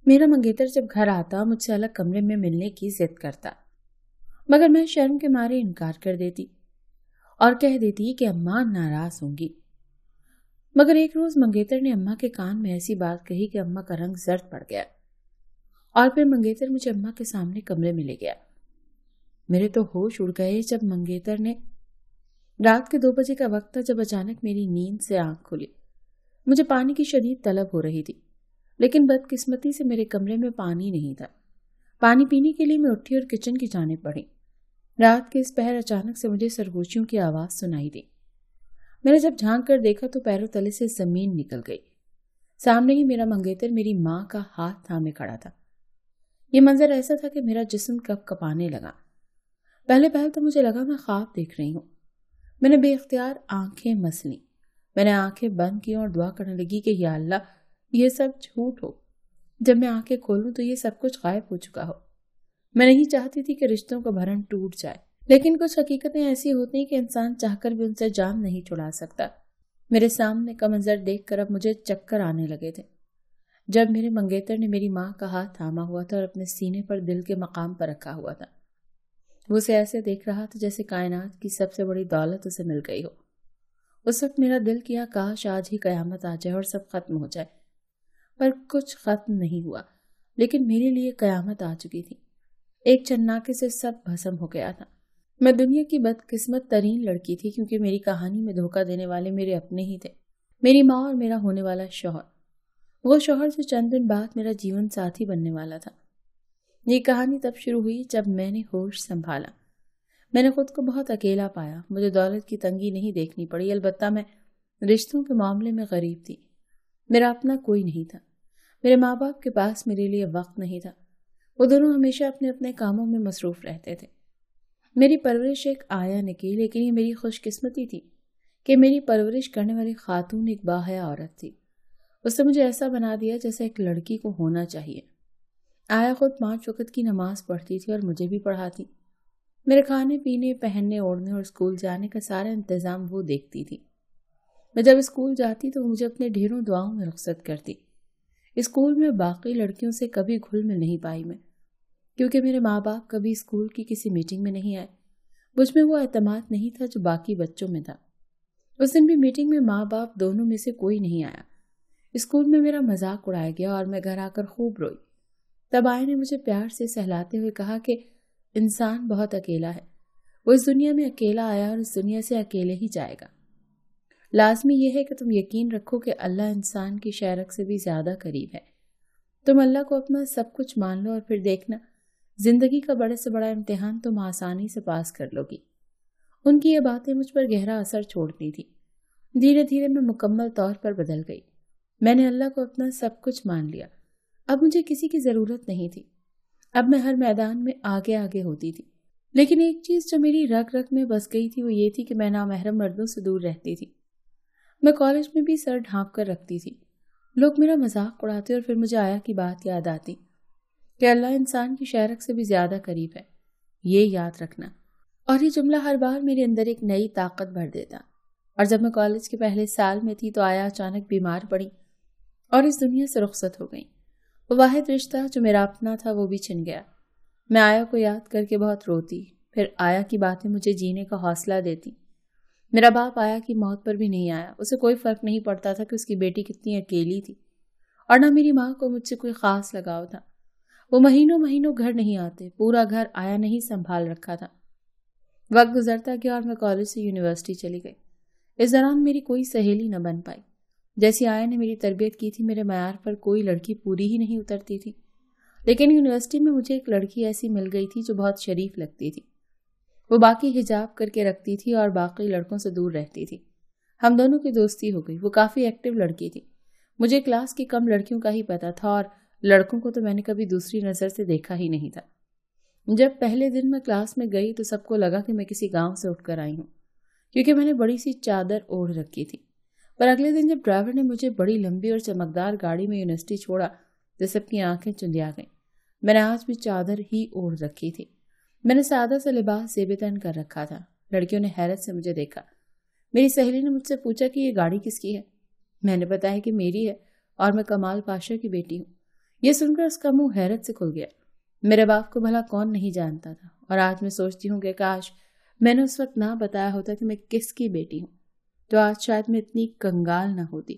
میرا منگیتر جب گھر آتا مجھ سے الگ کمرے میں ملنے کی ضد کرتا، مگر میں شرم کے مارے انکار کر دیتی اور کہہ دیتی کہ اماں ناراض ہوں گی۔ مگر ایک روز منگیتر نے اماں کے کان میں ایسی بات کہی کہ اماں کا رنگ زرد پڑ گیا، اور پھر منگیتر مجھے اماں کے سامنے کمرے میں لے گیا۔ میرے تو ہوش اڑ گئے جب منگیتر نے رات کے 2 بجے کا وقت تھا جب اچانک میری نیند سے آنکھ کھلی۔ مجھے پانی کی شدید طلب ہو رہی تھی، لیکن بدقسمتی سے میرے کمرے میں پانی نہیں تھا۔ پانی پینے کے لیے میں اٹھی اور کچن کی جانب بڑھی۔ رات کے اس پہر اچانک سے مجھے سرگوشیوں کی آواز سنائی دی۔ میں نے جب جھانک کر دیکھا تو پیروں تلے سے زمین نکل گئی۔ سامنے ہی میرا منگیتر میری ماں کا ہاتھ تھامے کھڑا تھا۔ یہ منظر ایسا تھا کہ میرا جسم کپ کپانے لگا۔ پہلے تو مجھے لگا میں خواب دیکھ رہی ہوں۔ میں نے بے اختیار آنکھیں مس لیں۔ میں نے آنکھیں بند کی اور دعا کرنے لگی کہ یا اللہ یہ سب جھوٹ ہو۔ جب میں آنکھیں کھولوں تو یہ سب کچھ غائب ہو چکا ہو۔ میں نہیں چاہتی تھی کہ رشتوں کا بھرن ٹوٹ جائے، لیکن کچھ حقیقتیں ایسی ہوتی ہیں کہ انسان چاہ کر بھی ان سے جان نہیں چھڑا سکتا۔ میرے سامنے کا منظر دیکھ کر اب مجھے چکر آنے لگے تھے۔ جب میرے منگیتر نے میری ماں کا ہاتھ تھاما ہوا تھا اور اپنے سینے پر دل کے مقام پر رکھا ہوا تھا، وہ اسے ایسے دیکھ رہا تھا جیسے کائنات کی سب سے بڑی دولت اسے مل گئی ہو۔ اس وقت میرا دل کیا کاش آج ہی قیامت آ جائے اور سب ختم ہو جائے، پر کچھ ختم نہیں ہوا، لیکن میرے لیے قیامت آ چکی تھی۔ ایک چناکے سے سب بھسم ہو گیا تھا۔ میں دنیا کی بدقسمت ترین لڑکی تھی، کیونکہ میری کہانی میں دھوکہ دینے والے میرے اپنے ہی تھے، میری ماں اور میرا ہونے والا شوہر، وہ شوہر جو چند دن بعد میرا جیون ساتھی بننے والا تھا۔ یہ کہانی تب شروع ہوئی جب میں نے ہوش سنبھالا۔ میں نے خود کو بہت اکیلا پایا۔ مجھے دولت کی تنگی نہیں دیکھنی پڑی، البتہ میں رشتوں کے معاملے میں غریب تھی۔ میرا اپنا کوئی نہیں تھا۔ میرے ماں باپ کے پاس میرے لیے وقت نہیں تھا، وہ دونوں ہمیشہ اپنے اپنے کاموں میں مصروف رہتے تھے۔ میری پرورش ایک آیا نے کی، لیکن یہ میری خوش قسمتی تھی کہ میری پرورش کرنے والی خاتون ایک باحیا عورت تھی۔ اس نے مجھے ایسا بنا دیا جیسے ایک لڑکی کو ہونا چاہیے۔ آیا خود 5 وقت کی نماز پڑھتی تھی اور مجھے بھی پڑھاتی۔ میرے کھانے پینے، پہننے اوڑھنے اور اسکول جانے کا سارا انتظام وہ دیکھتی تھی۔ میں جب اسکول جاتی تو مجھے اپنے ڈھیروں دعاؤں میں رخصت کرتی۔ اسکول میں باقی لڑکیوں سے کبھی گھل مل نہیں پائی میں، کیونکہ میرے ماں باپ کبھی اسکول کی کسی میٹنگ میں نہیں آئے۔ مجھ میں وہ اعتماد نہیں تھا جو باقی بچوں میں تھا۔ اس دن بھی میٹنگ میں ماں باپ دونوں میں سے کوئی نہیں آیا۔ اسکول میں میرا مذاق اڑایا گیا اور میں گھر آ کر خوب روئی۔ تب آیا نے مجھے پیار سے سہلاتے ہوئے کہا کہ انسان بہت اکیلا ہے، وہ اس دنیا میں اکیلا آیا اور اس دنیا سے اکیلے ہی جائے گا۔ لازمی یہ ہے کہ تم یقین رکھو کہ اللہ انسان کی شہرک سے بھی زیادہ قریب ہے۔ تم اللہ کو اپنا سب کچھ مان لو اور پھر دیکھنا زندگی کا بڑے سے بڑا امتحان تم آسانی سے پاس کر لو گی۔ ان کی یہ باتیں مجھ پر گہرا اثر چھوڑتی تھی۔ دھیرے دھیرے میں مکمل طور پر بدل گئی۔ میں نے اللہ کو اپنا سب کچھ مان لیا۔ اب مجھے کسی کی ضرورت نہیں تھی۔ اب میں ہر میدان میں آگے آگے ہوتی تھی۔ لیکن ایک چیز جو میری رگ رگ میں بس گئی تھی وہ یہ تھی کہ میں نامحرم مردوں سے دور رہتی تھی۔ میں کالج میں بھی سر ڈھانپ کر رکھتی تھی۔ لوگ میرا مذاق اڑاتے اور پھر مجھے آیا کی بات یاد آتی کہ اللہ انسان کی شہرک سے بھی زیادہ قریب ہے، یہ یاد رکھنا۔ اور یہ جملہ ہر بار میرے اندر ایک نئی طاقت بھر دیتا۔ اور جب میں کالج کے پہلے سال میں تھی تو آیا اچانک بیمار پڑی اور اس دنیا سے رخصت ہو گئی۔ وہ واحد رشتہ جو میرا اپنا تھا وہ بھی چھن گیا۔ میں آیا کو یاد کر کے بہت روتی، پھر آیا کی باتیں مجھے جینے کا حوصلہ دیتی۔ میرا باپ آیا کی موت پر بھی نہیں آیا، اسے کوئی فرق نہیں پڑتا تھا کہ اس کی بیٹی کتنی اکیلی تھی، اور نہ میری ماں کو مجھ سے کوئی خاص لگاؤ تھا۔ وہ مہینوں مہینوں گھر نہیں آتے، پورا گھر آیا نہیں سنبھال رکھا تھا۔ وقت گزرتا گیا اور میں کالج سے یونیورسٹی چلی گئی۔ اس دوران میری کوئی سہیلی نہ بن پائی۔ جیسی آیا نے میری تربیت کی تھی میرے معیار پر کوئی لڑکی پوری ہی نہیں اترتی تھی، لیکن یونیورسٹی میں مجھے ایک لڑکی ایسی مل گئی تھی جو بہت شریف لگتی تھی۔ وہ باقی حجاب کر کے رکھتی تھی اور باقی لڑکوں سے دور رہتی تھی۔ ہم دونوں کی دوستی ہو گئی۔ وہ کافی ایکٹیو لڑکی تھی۔ مجھے کلاس کی کم لڑکیوں کا ہی پتہ تھا اور لڑکوں کو تو میں نے کبھی دوسری نظر سے دیکھا ہی نہیں تھا۔ جب پہلے دن میں کلاس میں گئی تو سب کو لگا کہ میں کسی گاؤں سے اٹھ کر آئی ہوں، کیونکہ میں نے بڑی سی چادر اوڑھ رکھی تھی۔ پر اگلے دن جب ڈرائیور نے مجھے بڑی لمبی اور چمکدار گاڑی میں یونیورسٹی چھوڑا تو سب کی آنکھیں چندیا گئیں۔ میں نے آج بھی چادر ہی اوڑھ رکھی تھی۔ میں نے سادہ سا لباس زیب تن کر رکھا تھا۔ لڑکیوں نے حیرت سے مجھے دیکھا۔ میری سہیلی نے مجھ سے پوچھا کہ یہ گاڑی کس کی ہے؟ میں نے بتایا کہ میری ہے اور میں کمال پاشا کی بیٹی ہوں۔ یہ سن کر اس کا منہ حیرت سے کھل گیا۔ میرے باپ کو بھلا کون نہیں جانتا تھا، اور آج میں سوچتی ہوں کہ کاش میں نے اس وقت نہ بتایا ہوتا کہ میں کس کی بیٹی ہوں، تو آج شاید میں اتنی کنگال نہ ہوتی۔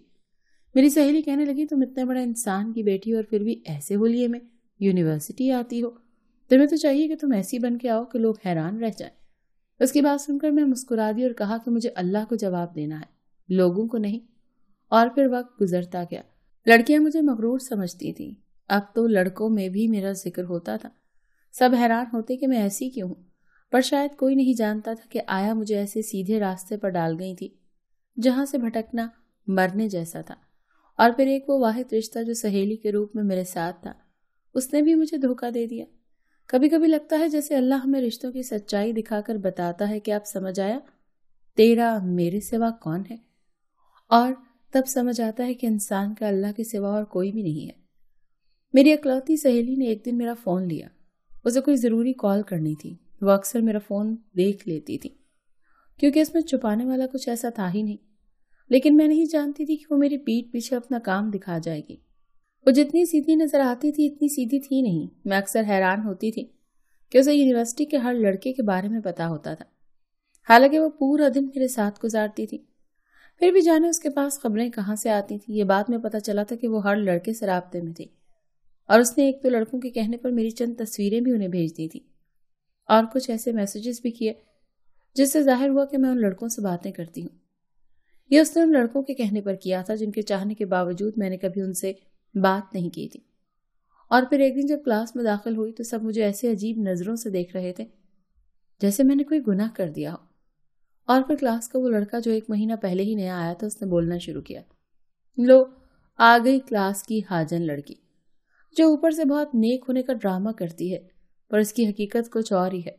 میری سہیلی کہنے لگی، تم اتنے بڑے انسان کی بیٹی اور پھر بھی ایسے ہولیے میں یونیورسٹی آتی ہو، تمہیں تو چاہیے کہ تم ایسی بن کے آؤ کہ لوگ حیران رہ جائیں۔ اس کی بات سن کر میں مسکرا دی اور کہا کہ مجھے اللہ کو جواب دینا ہے، لوگوں کو نہیں۔ اور پھر وقت گزرتا گیا۔ لڑکیاں مجھے مغرور سمجھتی تھیں، اب تو لڑکوں میں بھی میرا ذکر ہوتا تھا۔ سب حیران ہوتے کہ میں ایسی کیوں ہوں، پر شاید کوئی نہیں جانتا تھا کہ آیا مجھے ایسے سیدھے راستے پر ڈال گئی تھی جہاں سے بھٹکنا مرنے جیسا تھا۔ اور پھر ایک وہ واحد رشتہ جو سہیلی کے روپ میں میرے ساتھ تھا، اس نے بھی مجھے دھوکہ دے دیا۔ کبھی کبھی لگتا ہے جیسے اللہ ہمیں رشتوں کی سچائی دکھا کر بتاتا ہے کہ اب سمجھ آیا تیرا میرے سوا کون ہے، اور تب سمجھ آتا ہے کہ انسان کا اللہ کے سوا اور کوئی بھی نہیں ہے۔ میری اکلوتی سہیلی نے ایک دن میرا فون لیا، اسے کوئی ضروری کال کرنی تھی۔ وہ اکثر میرا فون دیکھ لیتی تھی کیونکہ اس میں چھپانے والا کچھ ایسا تھا ہی نہیں، لیکن میں نہیں جانتی تھی کہ وہ میری پیٹھ پیچھے اپنا کام دکھا جائے گی۔ وہ جتنی سیدھی نظر آتی تھی اتنی سیدھی تھی نہیں۔ میں اکثر حیران ہوتی تھی کہ اسے یونیورسٹی کے ہر لڑکے کے بارے میں پتا ہوتا تھا، حالانکہ وہ پورا دن میرے ساتھ گزارتی تھی۔ پھر بھی جانے اس کے پاس خبریں کہاں سے آتی تھی۔ یہ بات میں پتا چلا تھا کہ وہ ہر لڑکے سے رابطے میں تھی، اور اس نے ایک دو لڑکوں کے کہنے پر میری چند تصویریں بھی انہیں بھیج دی تھی، اور کچھ ایسے میسیجز بھی کیے جس سے ظاہر ہوا کہ میں ان لڑکوں سے باتیں کرتی ہوں۔ یہ اس نے ان لڑکوں کے کہنے پر کیا تھا جن کے چاہنے کے باوجود میں نے کبھی ان سے بات نہیں کی تھی۔ اور پھر ایک دن جب کلاس میں داخل ہوئی تو سب مجھے ایسے عجیب نظروں سے دیکھ رہے تھے جیسے میں نے کوئی گناہ کر دیا ہو۔ اور پھر کلاس کا وہ لڑکا جو 1 مہینہ پہلے ہی نیا آیا تھا، اس نے بولنا شروع کیا، لو آ گئی کلاس کی حاجن لڑکی، جو اوپر سے بہت نیک ہونے کا ڈرامہ کرتی ہے پر اس کی حقیقت کچھ اور ہی ہے۔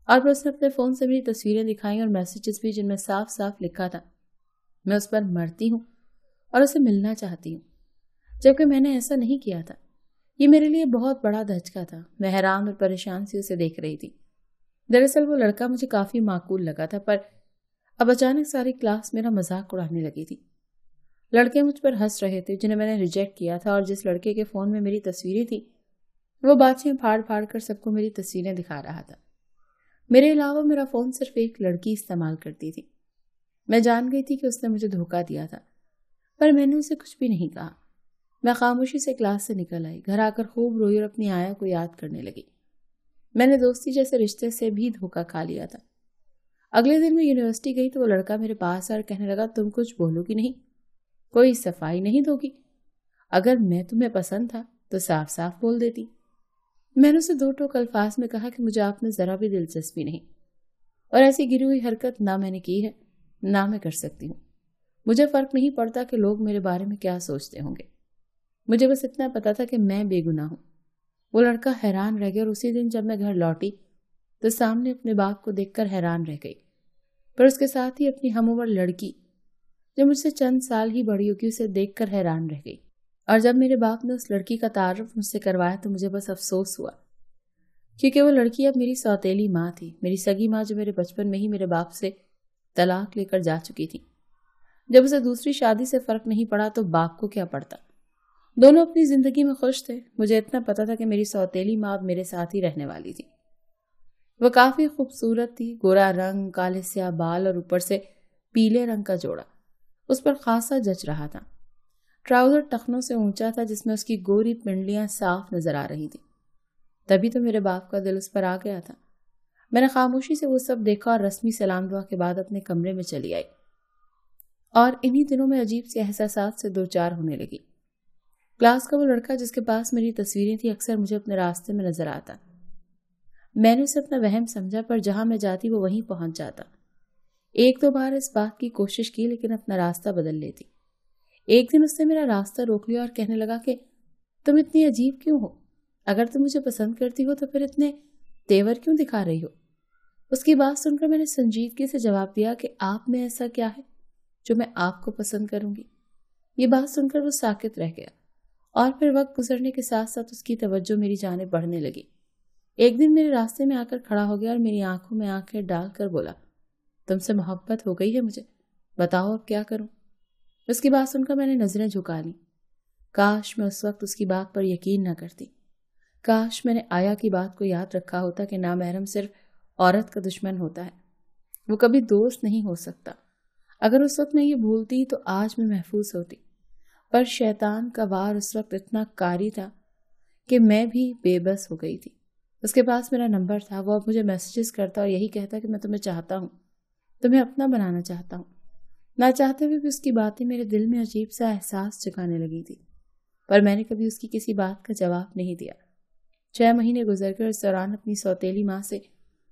اور پھر اس نے اپنے فون سے میری تصویریں دکھائیں اور میسیجز بھی جن میں صاف صاف لکھا تھا میں اس پر مرتی ہوں اور اسے ملنا چاہتی ہوں، جبکہ میں نے ایسا نہیں کیا تھا۔ یہ میرے لیے بہت بڑا دھچکا تھا۔ میں حیران اور پریشان سی اسے دیکھ رہی تھی۔ دراصل وہ لڑکا مجھے کافی معقول لگا تھا، پر اب اچانک ساری کلاس میرا مذاق اڑانے لگی تھی۔ لڑکے مجھ پر ہنس رہے تھے جنہیں میں نے ریجیکٹ کیا تھا، اور جس لڑکے کے فون میں میری تصویریں تھیں وہ باتیں پھاڑ پھاڑ کر سب کو میری تصویریں دکھا رہا تھا۔ میرے علاوہ میرا فون صرف ایک لڑکی استعمال کرتی تھی۔ میں جان گئی تھی کہ اس نے مجھے دھوکہ دیا تھا، پر میں نے اسے کچھ بھی نہیں کہا۔ میں خاموشی سے کلاس سے نکل آئی، گھر آ کر خوب روئی اور اپنی آیا کو یاد کرنے لگی۔ میں نے دوستی جیسے رشتے سے بھی دھوکہ کھا لیا تھا۔ اگلے دن میں یونیورسٹی گئی تو وہ لڑکا میرے پاس اور کہنے لگا، تم کچھ بولو گی نہیں، کوئی صفائی نہیں دو گی؟ اگر میں تمہیں پسند تھا تو صاف صاف بول دیتی۔ میں نے اسے 2 ٹوک الفاظ میں کہا کہ مجھے آپ میں ذرا بھی دلچسپی نہیں، اور ایسی گری ہوئی حرکت نہ میں نے کی ہے نہ میں کر سکتی ہوں۔ مجھے فرق نہیں پڑتا کہ لوگ میرے بارے میں کیا سوچتے ہوں گے، مجھے بس اتنا پتا تھا کہ میں بے گناہ ہوں۔ وہ لڑکا حیران رہ گیا، اور اسی دن جب میں گھر لوٹی تو سامنے اپنے باپ کو دیکھ کر حیران رہ گئی، پر اس کے ساتھ ہی اپنی ہم عمر لڑکی جو مجھ سے چند سال ہی بڑی ہوگی اسے دیکھ کر حیران رہ گئی۔ اور جب میرے باپ نے اس لڑکی کا تعارف مجھ سے کروایا تو مجھے بس افسوس ہوا، کیونکہ وہ لڑکی اب میری سوتیلی ماں تھی، میری سگی ماں جو میرے بچپن میں ہی میرے باپ سے طلاق لے کر جا چکی تھی۔ جب اسے دوسری شادی سے فرق نہیں پڑا تو باپ کو کیا پڑتا، دونوں اپنی زندگی میں خوش تھے۔ مجھے اتنا پتا تھا کہ میری سوتیلی ماں اب میرے ساتھ ہی رہنے والی تھی۔ وہ کافی خوبصورت تھی، گورا رنگ، کالے سیاہ بال اور اوپر سے پیلے رنگ کا جوڑا اس پر خاصا جچ رہا تھا۔ ٹراؤزر ٹخنوں سے اونچا تھا جس میں اس کی گوری پنڈلیاں صاف نظر آ رہی تھی۔ تبھی تو میرے باپ کا دل اس پر آ گیا تھا۔ میں نے خاموشی سے وہ سب دیکھا اور رسمی سلام دعا کے بعد اپنے کمرے میں چلی آئی، اور انہی دنوں میں عجیب سے احساسات سے دوچار ہونے لگی۔ کلاس کا وہ لڑکا جس کے پاس میری تصویریں تھی اکثر مجھے اپنے راستے میں نظر آتا۔ میں نے اسے اپنا وہم سمجھا، پر جہاں میں جاتی وہ وہیں پہنچ جاتا۔ 1-2 بار اس بات کی کوشش کی لیکن اپنا راستہ بدل لیتی۔ ایک دن اس نے میرا راستہ روک لیا اور کہنے لگا کہ تم اتنی عجیب کیوں ہو؟ اگر تم مجھے پسند کرتی ہو تو پھر اتنے تیور کیوں دکھا رہی ہو؟ اس کی بات سن کر میں نے سنجیدگی سے جواب دیا کہ آپ میں ایسا کیا ہے جو میں آپ کو پسند کروں گی؟ یہ بات سن کر وہ ساکت رہ گیا، اور پھر وقت گزرنے کے ساتھ ساتھ اس کی توجہ میری جانب بڑھنے لگی۔ ایک دن میرے راستے میں آ کر کھڑا ہو گیا اور میری آنکھوں میں آنکھیں ڈال کر بولا، تم سے محبت ہو گئی ہے مجھے، بتاؤ اب کیا کروں؟ اس کی بات سن کر میں نے نظریں جھکا لیں۔ کاش میں اس وقت اس کی بات پر یقین نہ کرتی. کاش میں نے آیا کی بات کو یاد رکھا ہوتا کہ نامحرم صرف عورت کا دشمن ہوتا ہے، وہ کبھی دوست نہیں ہو سکتا. اگر اس وقت میں یہ بھولتی تو آج میں محفوظ ہوتی. پر شیطان کا وار اس وقت اتنا کاری تھا کہ میں بھی بے بس ہو گئی تھی. اس کے پاس میرا نمبر تھا، وہ اب مجھے میسیجز کرتا اور یہی کہتا کہ میں تمہیں چاہتا ہوں، تمہیں اپنا بنانا چاہتا ہوں. نہ چاہتے ہوئے بھی اس کی باتیں میرے دل میں عجیب سا احساس جگانے لگی تھی. پر میں نے کبھی اس کی کسی بات کا جواب نہیں دیا. 6 مہینے گزر کر اس دوران اپنی سوتیلی ماں سے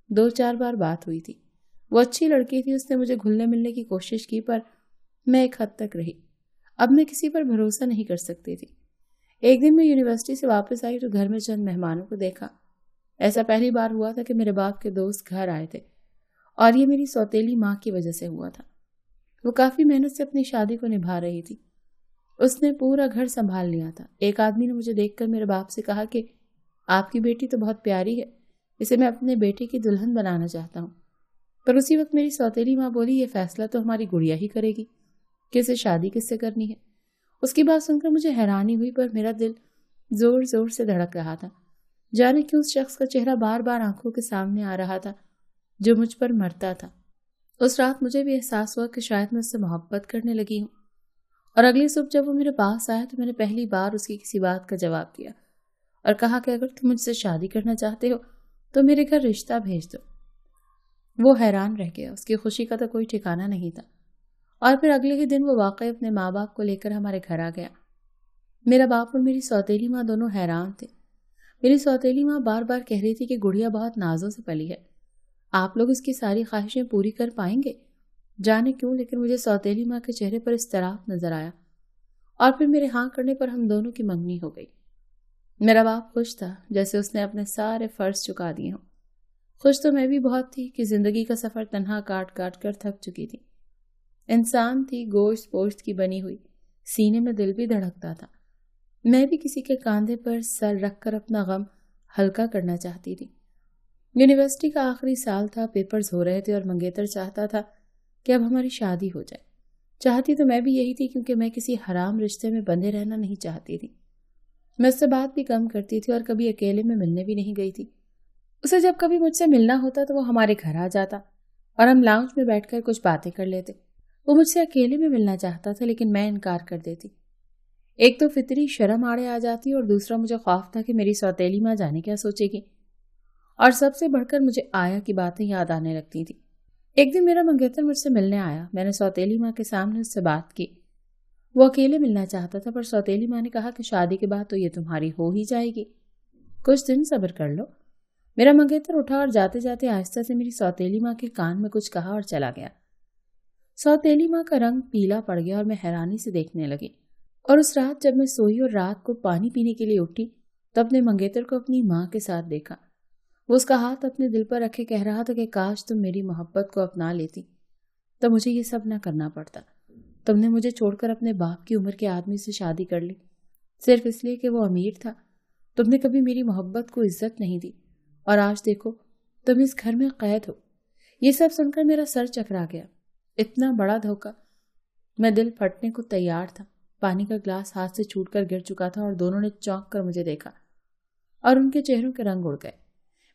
2-4 بار بات ہوئی تھی. وہ اچھی لڑکی تھی، اس نے مجھے گھلنے ملنے کی کوشش کی، پر میں ایک حد تک رہی. اب میں کسی پر بھروسہ نہیں کر سکتی تھی. ایک دن میں یونیورسٹی سے واپس آئی تو گھر میں چند مہمانوں کو دیکھا. ایسا پہلی بار ہوا تھا کہ میرے باپ کے دوست گھر آئے تھے، اور یہ میری سوتیلی ماں کی وجہ سے ہوا تھا. وہ کافی محنت سے اپنی شادی کو نبھا رہی تھی. اس نے پورا گھر سنبھال لیا تھا. ایک آدمی نے مجھے دیکھ کر میرے باپ سے کہا کہ آپ کی بیٹی تو بہت پیاری ہے، اسے میں اپنے بیٹے کی دلہن بنانا چاہتا ہوں. پر اسی وقت میری سوتیلی ماں بولی یہ فیصلہ تو ہماری گڑیا ہی کرے گی کہ اسے شادی کس سے کرنی ہے. اس کی بات سن کر مجھے حیرانی ہوئی، پر میرا دل زور زور سے دھڑک رہا تھا. جانے کیوں اس شخص کا چہرہ بار بار آنکھوں کے سامنے آ رہا تھا جو مجھ پر مرتا تھا. اس رات مجھے بھی احساس ہوا کہ شاید میں اس سے محبت کرنے لگی ہوں. اور اگلی صبح جب وہ میرے پاس آیا تو میں نے پہلی بار اس کی کسی بات کا جواب دیا اور کہا کہ اگر تم مجھ سے شادی کرنا چاہتے ہو تو میرے گھر رشتہ بھیج دو. وہ حیران رہ گیا، اس کی خوشی کا تو کوئی ٹھکانہ نہیں تھا. اور پھر اگلے ہی دن وہ واقعی اپنے ماں باپ کو لے کر ہمارے گھر آ گیا. میرا باپ اور میری سوتیلی ماں دونوں حیران تھے. میری سوتیلی ماں بار بار کہہ رہی تھی کہ گڑیا بہت نازوں سے پلی ہے، آپ لوگ اس کی ساری خواہشیں پوری کر پائیں گے. جانے کیوں لیکن مجھے سوتیلی ماں کے چہرے پر اضطراب نظر آیا، اور پھر میرے ہاں کرنے پر ہم دونوں کی منگنی ہو گئی. میرا باپ خوش تھا، جیسے اس نے اپنے سارے فرض چکا دیے ہوں. خوش تو میں بھی بہت تھی کہ زندگی کا سفر تنہا کاٹ کاٹ کر تھک چکی تھی. انسان تھی گوشت پوشت کی بنی ہوئی، سینے میں دل بھی دھڑکتا تھا. میں بھی کسی کے کاندھے پر سر رکھ کر اپنا غم ہلکا کرنا چاہتی تھی. یونیورسٹی کا آخری سال تھا، پیپرز ہو رہے تھے اور منگیتر چاہتا تھا کہ اب ہماری شادی ہو جائے. چاہتی تو میں بھی یہی تھی کیونکہ میں کسی حرام رشتے میں بندھے رہنا نہیں چاہتی تھی. میں اس سے بات بھی کم کرتی تھی اور کبھی اکیلے میں ملنے بھی نہیں گئی تھی. اسے جب کبھی مجھ سے ملنا ہوتا تو وہ ہمارے گھر آ جاتا اور ہم لاؤنج میں بیٹھ کر کچھ باتیں کر لیتے. وہ مجھ سے اکیلے میں ملنا چاہتا تھا لیکن میں انکار کر دیتی. ایک تو فطری شرم آڑے آ جاتی اور دوسرا مجھے خوف تھا کہ میری سوتیلی ماں جانے کیا سوچے گی. اور سب سے بڑھ کر مجھے آیا کی باتیں یاد آنے لگتی تھی. ایک دن میرا منگیتر مجھ سے ملنے آیا. میں نے سوتیلی ماں کے سامنے اس سے بات کی. وہ اکیلے ملنا چاہتا تھا پر سوتیلی ماں نے کہا کہ شادی کے بعد تو یہ تمہاری ہو ہی جائے گی، کچھ دن صبر کر لو. میرا منگیتر اٹھا اور جاتے جاتے آہستہ سے میری سوتیلی ماں کے کان میں کچھ کہا اور چلا گیا. سوتیلی ماں کا رنگ پیلا پڑ گیا اور میں حیرانی سے دیکھنے لگی. اور اس رات جب میں سوئی اور رات کو پانی پینے کے لیے اٹھی تو اپنے منگیتر کو اپنی ماں کے ساتھ دیکھا. وہ اس کا ہاتھ اپنے دل پر رکھے کہہ رہا تھا کہ کاش تم میری محبت کو اپنا لیتی تو مجھے یہ سب نہ کرنا پڑتا. تم نے مجھے چھوڑ کر اپنے باپ کی عمر کے آدمی سے شادی کر لی صرف اس لیے کہ وہ امیر تھا. تم نے کبھی میری محبت کو عزت نہیں دی اور آج دیکھو تم اس گھر میں قید ہو. یہ سب سن کر میرا سر چکرا گیا. اتنا بڑا دھوکہ! میں دل پھٹنے کو تیار تھا. پانی کا گلاس ہاتھ سے چھوٹ کر گر چکا تھا اور دونوں نے چونک کر مجھے دیکھا اور ان کے چہروں کے رنگ اڑ گئے.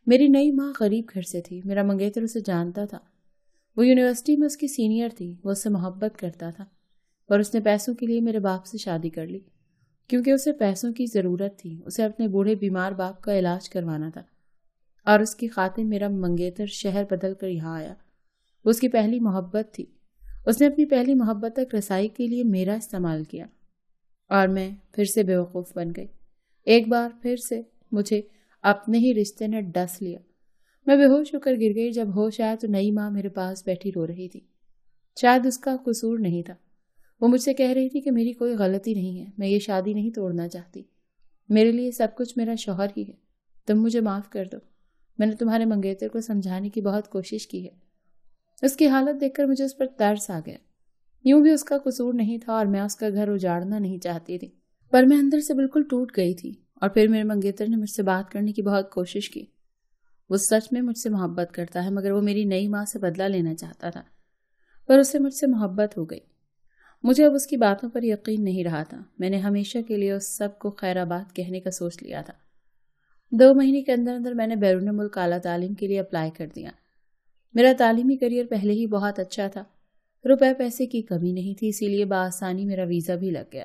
میری نئی ماں غریب گھر سے تھی. میرا منگیتر اسے جانتا تھا. وہ یونیورسٹی میں اس کی سینئر تھی. وہ اس سے محبت کرتا تھا پر اس نے پیسوں کے لیے میرے باپ سے شادی کر لی کیونکہ اسے پیسوں کی ضرورت تھی. اسے اپنے بوڑھے بیمار باپ کا علاج کروانا تھا اور اس کی خاطر میرا منگیتر شہر بدل کر یہاں آیا. وہ اس کی پہلی محبت تھی. اس نے اپنی پہلی محبت تک رسائی کے لیے میرا استعمال کیا اور میں پھر سے بیوقوف بن گئی. ایک بار پھر سے مجھے اپنے ہی رشتے نے ڈس لیا. میں بے ہوش ہو کر گر گئی. جب ہوش آیا تو نئی ماں میرے پاس بیٹھی رو رہی تھی. شاید اس کا قصور نہیں تھا. وہ مجھ سے کہہ رہی تھی کہ میری کوئی غلطی نہیں ہے، میں یہ شادی نہیں توڑنا چاہتی. میرے لیے سب کچھ میرا شوہر ہی ہے. تم مجھے معاف کر دو. میں نے تمہارے منگیتر کو سمجھانے کی بہت کوشش کی ہے. اس کی حالت دیکھ کر مجھے اس پر ترس آ گیا. یوں بھی اس کا قصور نہیں تھا اور میں اس کا گھر اجاڑنا نہیں چاہتی تھی. پر میں اندر سے بالکل ٹوٹ گئی تھی. اور پھر میرے منگیتر نے مجھ سے بات کرنے کی بہت کوشش کی. وہ سچ میں مجھ سے محبت کرتا ہے مگر وہ میری نئی ماں سے بدلہ لینا چاہتا تھا. پر اسے مجھ سے محبت ہو گئی. مجھے اب اس کی باتوں پر یقین نہیں رہا تھا۔ میں نے ہمیشہ کے لیے اس سب کو خیر آباد کہنے کا سوچ لیا تھا۔ 2 مہینے کے اندر اندر میں نے بیرون ملک اعلیٰ تعلیم کے لیے اپلائی کر دیا۔ میرا تعلیمی کریئر پہلے ہی بہت اچھا تھا، روپے پیسے کی کمی نہیں تھی، اسی لیے بآسانی میرا ویزا بھی لگ گیا۔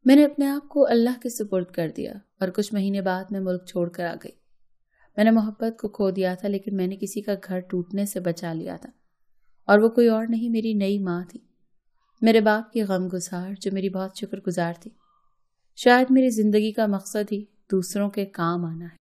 میں نے اپنے آپ کو اللہ کے سپرد کر دیا اور کچھ مہینے بعد میں ملک چھوڑ کر آ گئی۔ میں نے محبت کو کھو دیا تھا، لیکن میں نے کسی کا گھر ٹوٹنے سے بچا لیا تھا، اور وہ کوئی اور نہیں، میری نئی ماں تھی، میرے باپ کی غم گزار، جو میری بہت شکر گزار تھی۔ شاید میری زندگی کا مقصد ہی دوسروں کے کام آنا ہے۔